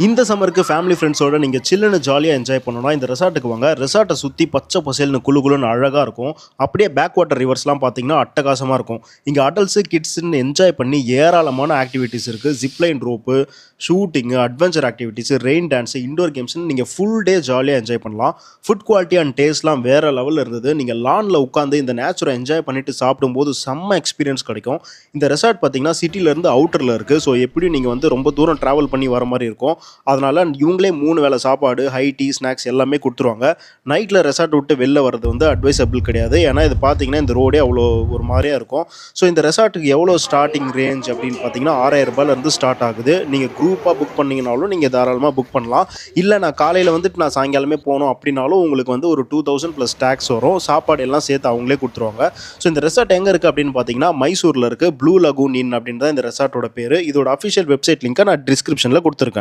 இந்த சம்மருக்கு ஃபேமிலி ஃப்ரெண்ட்ஸோட நீங்க சில்லுன்னு ஜாலியா என்ஜாய் பண்ணணும்னா இந்த ரெசார்ட்டுக்கு வாங்க. ரெசார்ட்ட சுத்தி பச்சை பசேல்னு குளு குளுன்னு அழகா இருக்கும். அப்படியே பேக் வாட்டர் ரிவர்ஸ்லாம் பார்த்தீங்கன்னா அட்டகாசமா இருக்கும். இங்க அடல்ட்ஸ், கிட்ஸ்ன்னு என்ஜாய் பண்ணி ஏராளமான ஆக்டிவிட்டீஸ் இருக்கு. Zipline rope, shooting, adventure activities, rain dance, indoor கேம்ஸ்ன்னு நீங்க ஃபுல் டே ஜாலியா என்ஜாய் பண்ணலாம். ஃபுட் குவாலிட்டி அண்ட் டேஸ்ட்லாம் வேற லெவல்ல இருந்தது. நீங்க லான்ல உட்காந்து இந்த நேச்சரை என்ஜாய் பண்ணிட்டு சாப்பிடும்போது செம்ம எக்ஸ்பீரியன்ஸ் கிடைக்கும். இந்த ரெசார்ட் பார்த்தீங்கன்னா சிட்டில இருந்து அவுட்டர்ல இருக்கு. ஸோ எப்படியும் நீங்க வந்து ரொம்ப தூரம் டிராவல் பண்ணி வர மாதிரி இருக்கும். அதனால இவங்களே 3 வேளை சாப்பாடு, ஹை டீ, ஸ்நாக்ஸ் எல்லாமே குடுத்துருவாங்க. நைட்ல ரெசார்ட் விட்டு வெளில வர்றது வந்து அட்வைசபிள் கிடையாது. ஏன்னா இது பார்த்தீங்கன்னா இந்த ரோடே அவ்வளோ ஒரு மாரியா இருக்கும். ஸோ இந்த ரெசார்ட்டுக்கு எவ்வளோ ஸ்டார்ட்டிங் ரேஞ்ச் அப்படின்னு பார்த்தீங்கன்னா ரூ. 6000 ஸ்டார்ட் ஆகுது. நீங்க குரூப்பா புக் பண்ணீங்கனாலும் நீங்க தாராளமா புக் பண்ணலாம். இல்ல நான் காலையில வந்துட்டு நான் சாயங்காலமே போணும் அப்படின்னாலும் உங்களுக்கு வந்து ஒரு 2000 ப்ளஸ் டாக்ஸ் வரும். சாப்பாடு எல்லாம் சேர்த்து அவங்களே குடுத்துருவாங்க. ஸோ இந்த ரெசார்ட் எங்க இருக்கு அப்படின்னு பார்த்தீங்கன்னா மைசூர்ல இருக்கு. ப்ளூ லகூன் இன் அப்படின்னு தான் இந்த ரெசார்ட்டோட பேரு. இதோட அஃபிஷியல் வெப்சைட் லிங்க்கை நான் டிஸ்கிரிப்ஷன்ல குடுத்துருக்கேன்.